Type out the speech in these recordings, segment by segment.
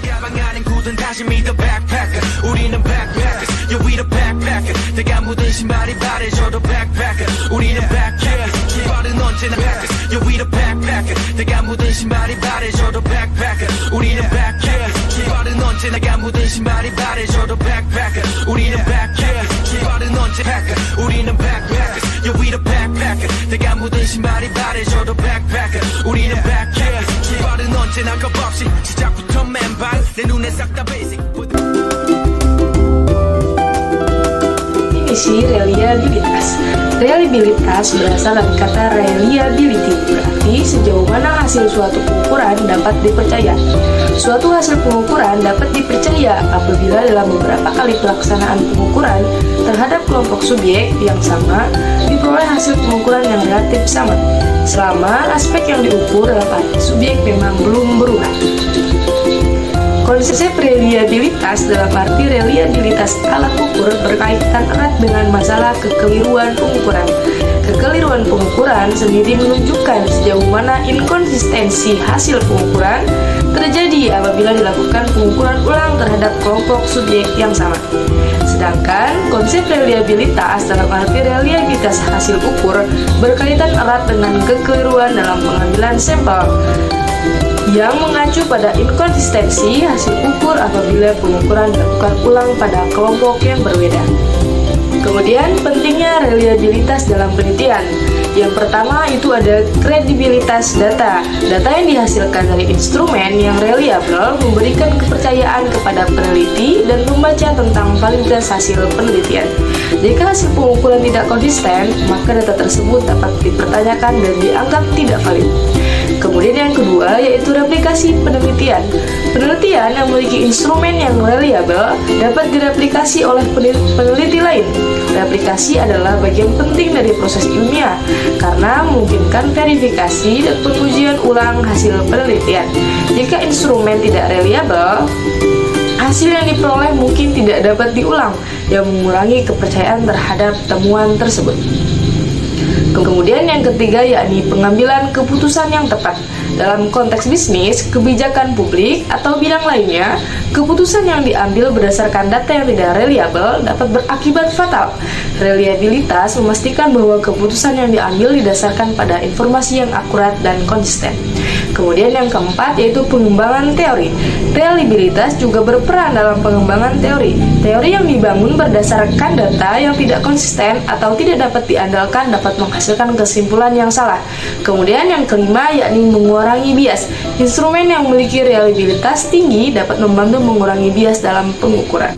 가방 안엔 굳은 다짐이 the backpacker 우리는 backpackers yeah we the backpacker 내가 묻은 신발이 바래져도 backpacker 우리는 backpackers 출발은 언제나 packers yeah we the backpacker 내가 묻은 신발이 바래져도 backpacker 우리는 backpackers 출발은 언제나 내가 묻은 신발이 바래져도 backpacker 우리는 backpackers 출발은 언제 packer 우리는 backpackers yeah we the backpacker 내가 묻은 신발이 바래져도 backpacker 우리는 backpackers 출발은 언제나 겁없이 시작부터 맨발 내 눈에 싹 다 basic Definisi reliabilitas. Reliabilitas berasal dari kata reliability, berarti sejauh mana hasil suatu pengukuran dapat dipercaya. Suatu hasil pengukuran dapat dipercaya apabila dalam beberapa kali pelaksanaan pengukuran terhadap kelompok subjek yang sama diperoleh hasil pengukuran yang relatif sama, selama aspek yang diukur dalam arti subjek memang belum berubah. Konsep reliabilitas dalam arti reliabilitas alat ukur berkaitan erat dengan masalah kekeliruan pengukuran. Kekeliruan pengukuran sendiri menunjukkan sejauh mana inkonsistensi hasil pengukuran terjadi apabila dilakukan pengukuran ulang terhadap kelompok subjek yang sama. Sedangkan konsep reliabilitas dalam arti reliabilitas hasil ukur berkaitan erat dengan kekeliruan dalam pengambilan sampel yang mengacu pada inkonsistensi hasil ukur apabila pengukuran dilakukan ulang pada kelompok yang berbeda. Kemudian pentingnya reliabilitas dalam penelitian. Yang pertama itu ada kredibilitas data. Data yang dihasilkan dari instrumen yang reliable memberikan kepercayaan kepada peneliti dan pembaca tentang validitas hasil penelitian. Jika hasil pengukuran tidak konsisten, maka data tersebut dapat dipertanyakan dan dianggap tidak valid. Kemudian yang kedua yaitu replikasi penelitian. Penelitian yang memiliki instrumen yang reliable dapat direplikasi oleh peneliti lain. Replikasi adalah bagian penting dari proses ilmiah karena memungkinkan verifikasi dan pengujian ulang hasil penelitian. Jika instrumen tidak reliable, hasil yang diperoleh mungkin tidak dapat diulang, yang mengurangi kepercayaan terhadap temuan tersebut. Kemudian yang ketiga yakni pengambilan keputusan yang tepat. Dalam konteks bisnis, kebijakan publik, atau bidang lainnya, keputusan yang diambil berdasarkan data yang tidak reliable dapat berakibat fatal. Reliabilitas memastikan bahwa keputusan yang diambil didasarkan pada informasi yang akurat dan konsisten. Kemudian yang keempat yaitu pengembangan teori. Reliabilitas juga berperan dalam pengembangan teori. Teori yang dibangun berdasarkan data yang tidak konsisten atau tidak dapat diandalkan dapat menghasilkan kesimpulan yang salah. Kemudian yang kelima yakni mengurangi bias. Instrumen yang memiliki reliabilitas tinggi dapat membantu mengurangi bias dalam pengukuran.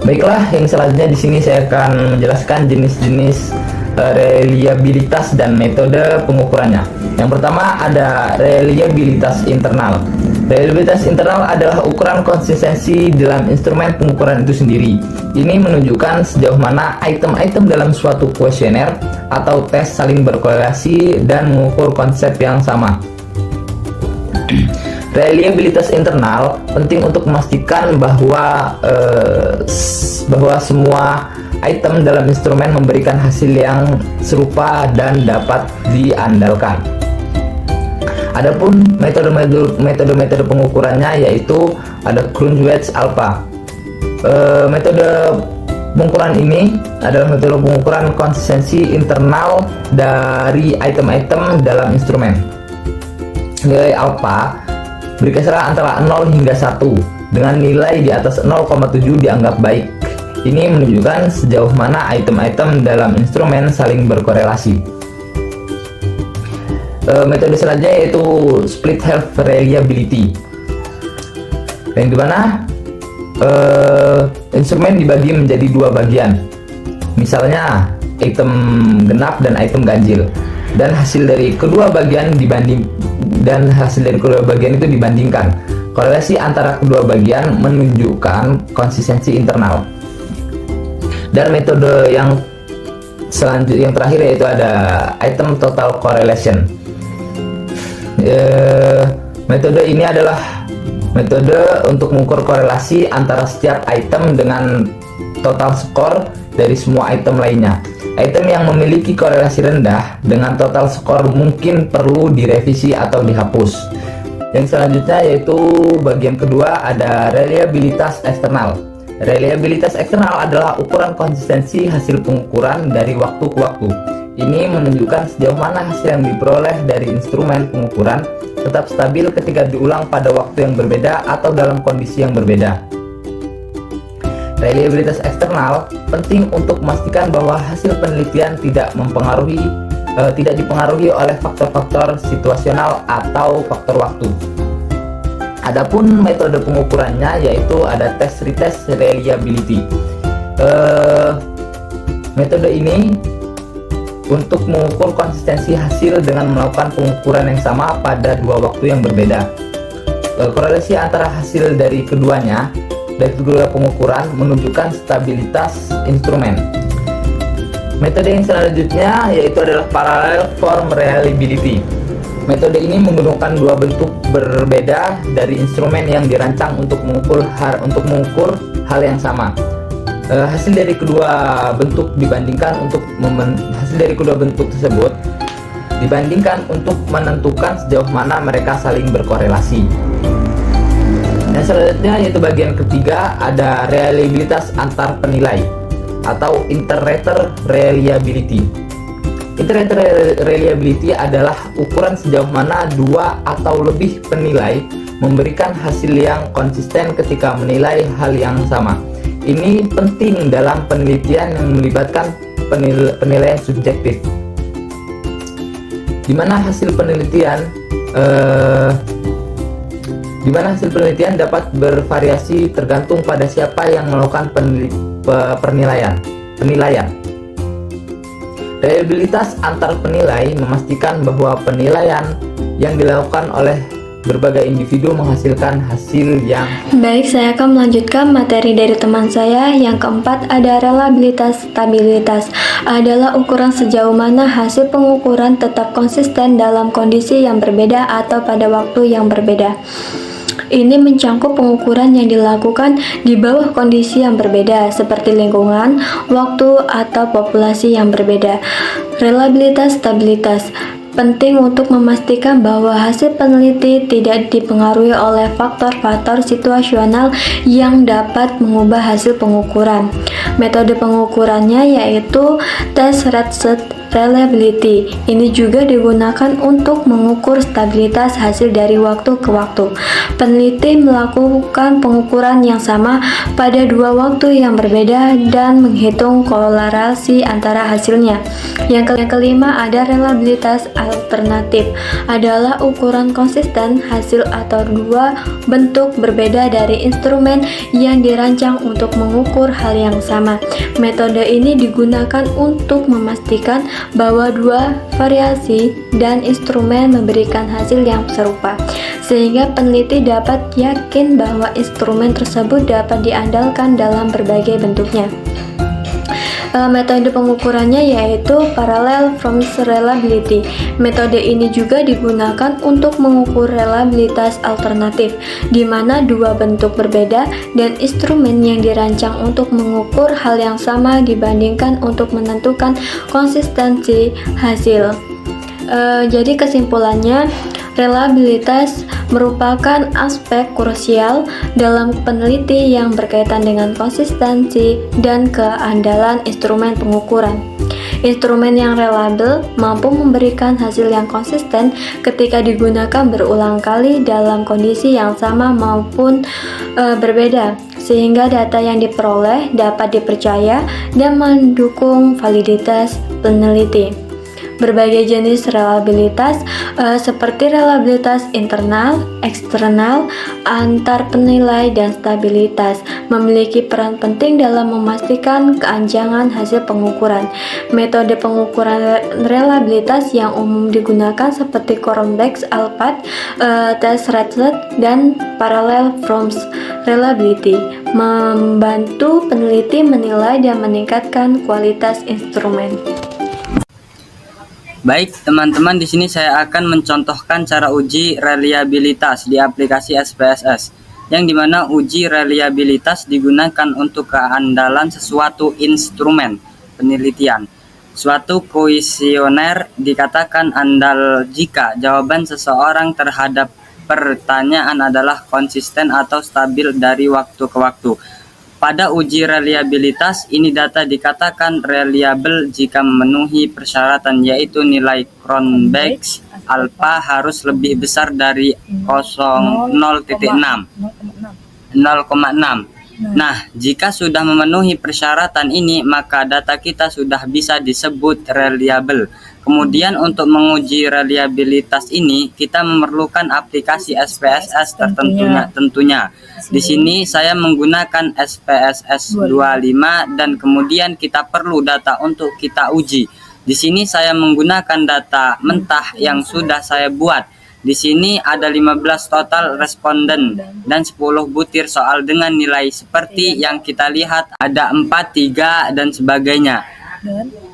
Baiklah, yang selanjutnya di sini saya akan menjelaskan jenis-jenis reliabilitas dan metode pengukurannya. Yang pertama ada reliabilitas internal. Reliabilitas internal adalah ukuran konsistensi dalam instrumen pengukuran itu sendiri. Ini menunjukkan sejauh mana item-item dalam suatu kuesioner atau tes saling berkorelasi dan mengukur konsep yang sama. Reliabilitas internal penting untuk memastikan bahwa semua item dalam instrumen memberikan hasil yang serupa dan dapat diandalkan. Adapun metode pengukurannya yaitu ada Cronquist alpha. Metode pengukuran ini adalah metode pengukuran konsistensi internal dari item-item dalam instrumen. Nilai alpha berkisar antara 0 hingga 1 dengan nilai di atas 0,7 dianggap baik. Ini menunjukkan sejauh mana item-item dalam instrumen saling berkorelasi. Metode selanjutnya yaitu split half reliability, yang dimana instrumen dibagi menjadi dua bagian, misalnya item genap dan item ganjil, dan hasil dari kedua bagian itu dibandingkan. Korelasi antara kedua bagian menunjukkan konsistensi internal. Dan metode yang selanjutnya yang terakhir yaitu ada item total correlation. Metode ini adalah metode untuk mengukur korelasi antara setiap item dengan total skor dari semua item lainnya. Item yang memiliki korelasi rendah dengan total skor mungkin perlu direvisi atau dihapus. Yang selanjutnya yaitu bagian kedua, ada reliabilitas eksternal. Reliabilitas eksternal adalah ukuran konsistensi hasil pengukuran dari waktu ke waktu. Ini menunjukkan sejauh mana hasil yang diperoleh dari instrumen pengukuran tetap stabil ketika diulang pada waktu yang berbeda atau dalam kondisi yang berbeda. Reliabilitas eksternal penting untuk memastikan bahwa hasil penelitian tidak dipengaruhi oleh faktor-faktor situasional atau faktor waktu. Adapun metode pengukurannya yaitu ada test retest reliability. Metode ini untuk mengukur konsistensi hasil dengan melakukan pengukuran yang sama pada dua waktu yang berbeda. Korelasi antara hasil dari kedua pengukuran menunjukkan stabilitas instrumen. Metode yang selanjutnya yaitu adalah parallel form reliability. Metode ini menggunakan dua bentuk berbeda dari instrumen yang dirancang untuk mengukur hal yang sama. Hasil dari kedua bentuk tersebut dibandingkan untuk menentukan sejauh mana mereka saling berkorelasi. Yang selanjutnya yaitu bagian ketiga, ada reliabilitas antar penilai atau inter-rater reliability. Inter-rater reliability adalah ukuran sejauh mana dua atau lebih penilai memberikan hasil yang konsisten ketika menilai hal yang sama. Ini penting dalam penelitian yang melibatkan penilaian subjektif, di mana hasil penelitian dapat bervariasi tergantung pada siapa yang melakukan penilaian. Reliabilitas antar penilai memastikan bahwa penilaian yang dilakukan oleh berbagai individu menghasilkan hasil yang Baik, saya akan melanjutkan materi dari teman saya. Yang keempat ada reliabilitas. Stabilitas adalah ukuran sejauh mana hasil pengukuran tetap konsisten dalam kondisi yang berbeda atau pada waktu yang berbeda. Ini mencakup pengukuran yang dilakukan di bawah kondisi yang berbeda, seperti lingkungan, waktu, atau populasi yang berbeda. Reliabilitas stabilitas penting untuk memastikan bahwa hasil peneliti tidak dipengaruhi oleh faktor-faktor situasional yang dapat mengubah hasil pengukuran. Metode pengukurannya yaitu test rate reliability. Ini juga digunakan untuk mengukur stabilitas hasil dari waktu ke waktu. Peneliti melakukan pengukuran yang sama pada dua waktu yang berbeda dan menghitung korelasi antara hasilnya. Yang kelima ada reliabilitas alternatif, adalah ukuran konsisten hasil atau dua bentuk berbeda dari instrumen yang dirancang untuk mengukur hal yang sama. Metode ini digunakan untuk memastikan bahwa dua variasi dan instrumen memberikan hasil yang serupa, sehingga peneliti dapat yakin bahwa instrumen tersebut dapat diandalkan dalam berbagai bentuknya. Metode pengukurannya yaitu parallel form reliability. Metode ini juga digunakan untuk mengukur reliabilitas alternatif, di mana dua bentuk berbeda dan instrumen yang dirancang untuk mengukur hal yang sama dibandingkan untuk menentukan konsistensi hasil. Jadi kesimpulannya, reliabilitas merupakan aspek krusial dalam peneliti yang berkaitan dengan konsistensi dan keandalan instrumen pengukuran. Instrumen yang reliable mampu memberikan hasil yang konsisten ketika digunakan berulang kali dalam kondisi yang sama maupun berbeda, sehingga data yang diperoleh dapat dipercaya dan mendukung validitas peneliti. Berbagai jenis reliabilitas seperti reliabilitas internal, eksternal, antar penilai, dan stabilitas memiliki peran penting dalam memastikan keanjangan hasil pengukuran. Metode pengukuran reliabilitas yang umum digunakan seperti Cronbach's Alpha, test rate, dan parallel forms reliability membantu peneliti menilai dan meningkatkan kualitas instrumen. Baik, teman-teman, di sini saya akan mencontohkan cara uji reliabilitas di aplikasi SPSS, yang dimana uji reliabilitas digunakan untuk keandalan sesuatu instrumen penelitian. Suatu kuesioner dikatakan andal jika jawaban seseorang terhadap pertanyaan adalah konsisten atau stabil dari waktu ke waktu. Pada uji reliabilitas ini data dikatakan reliable jika memenuhi persyaratan, yaitu nilai Cronbach's alpha harus lebih besar dari 0,6. Nah, jika sudah memenuhi persyaratan ini, maka data kita sudah bisa disebut reliable. Kemudian untuk menguji reliabilitas ini, kita memerlukan aplikasi SPSS tentunya. Di sini saya menggunakan SPSS 25 dan kemudian kita perlu data untuk kita uji. Di sini saya menggunakan data mentah yang sudah saya buat. Di sini ada 15 total responden dan 10 butir soal dengan nilai seperti yang kita lihat, ada 4, 3 dan sebagainya.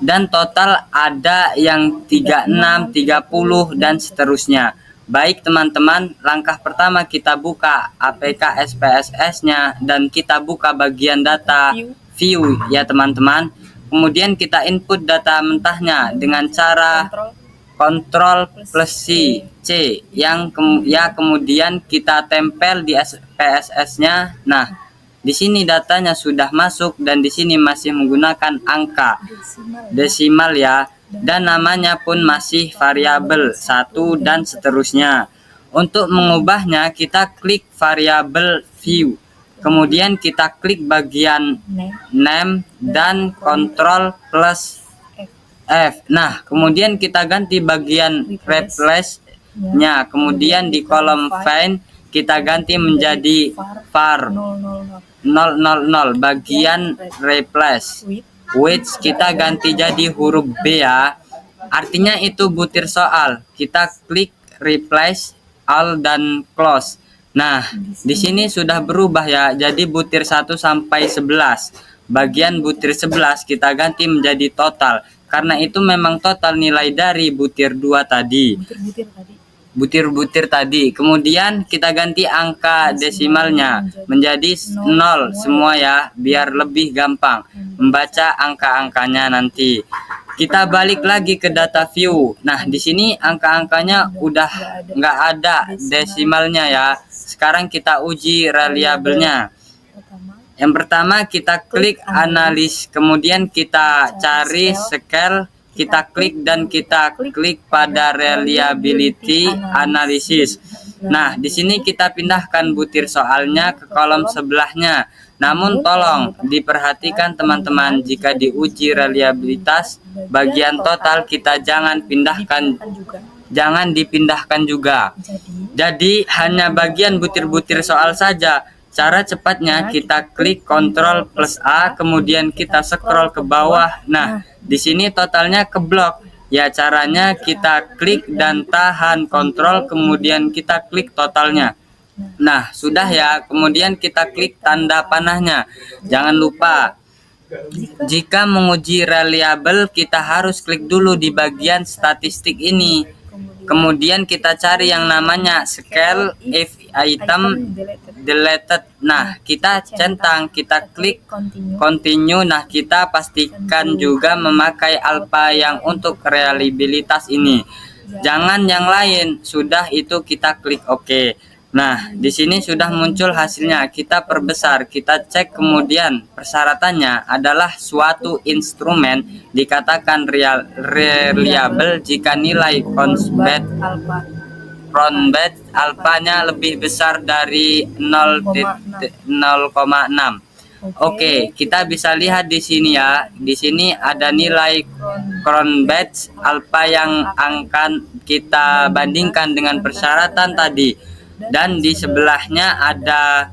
Dan total ada yang 36, 30 dan seterusnya. Baik teman-teman, langkah pertama kita buka APK SPSS-nya dan kita buka bagian data view ya teman-teman. Kemudian kita input data mentahnya dengan cara Ctrl plus C yang kemudian kita tempel di SPSS-nya. Nah, di sini datanya sudah masuk dan di sini masih menggunakan angka desimal ya, dan namanya pun masih variabel 1 dan seterusnya. Untuk mengubahnya kita klik variabel view. Kemudian kita klik bagian name dan Ctrl plus F. Nah, kemudian kita ganti bagian replace-nya. Kemudian di kolom find kita ganti menjadi var 000 bagian replace. Which kita ganti jadi huruf B ya. Artinya itu butir soal. Kita klik replace all dan close. Nah, di sini sudah berubah ya. Jadi butir 1 sampai 11. Bagian butir 11 kita ganti menjadi total. Karena itu memang total nilai dari butir 2 tadi. Butir-butir tadi. Kemudian kita ganti angka desimalnya menjadi 0 semua ya, biar lebih gampang membaca angka-angkanya nanti. Kita balik lagi ke data view. Nah, di sini angka-angkanya udah nggak ada desimalnya ya. Sekarang kita uji reliabelnya. Yang pertama kita klik analis, kemudian kita cari scale, kita klik dan kita klik pada reliability analysis. Nah, di sini kita pindahkan butir soalnya ke kolom sebelahnya. Namun tolong diperhatikan teman-teman, jika diuji reliabilitas bagian total kita jangan dipindahkan juga. Jadi hanya bagian butir-butir soal saja. Cara cepatnya kita klik Ctrl plus A, kemudian kita scroll ke bawah. Nah, di sini totalnya keblok. Ya, caranya kita klik dan tahan Ctrl, kemudian kita klik totalnya. Nah, sudah ya. Kemudian kita klik tanda panahnya. Jangan lupa, jika menguji reliable kita harus klik dulu di bagian statistik ini. Kemudian kita cari yang namanya scale if item deleted. Nah, kita centang, kita klik continue. Nah, kita pastikan juga memakai alpha yang untuk reliabilitas ini. Jangan yang lain. Sudah itu kita klik OK. Nah, di sini sudah muncul hasilnya. Kita perbesar, kita cek, kemudian persyaratannya adalah suatu instrumen dikatakan reliable jika nilai Cronbach's alpha-nya lebih besar dari 0,6. Oke, kita bisa lihat di sini ya. Di sini ada nilai Cronbach's alpha yang akan kita bandingkan dengan persyaratan tadi. Dan di sebelahnya ada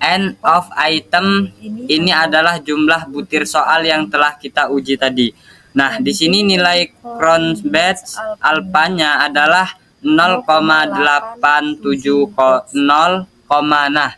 end of item. Ini adalah jumlah butir soal yang telah kita uji tadi. Nah, di sini nilai Cronbach's alpha-nya adalah 0,870, nah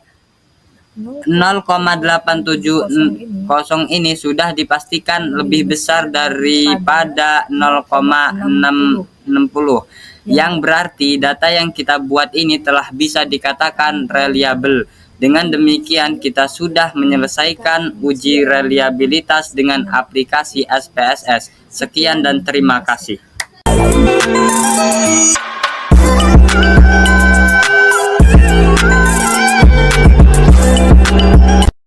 0,870 ini sudah dipastikan lebih besar daripada 0,660. Yang berarti data yang kita buat ini telah bisa dikatakan reliable. Dengan demikian kita sudah menyelesaikan uji reliabilitas dengan aplikasi SPSS. Sekian dan terima kasih.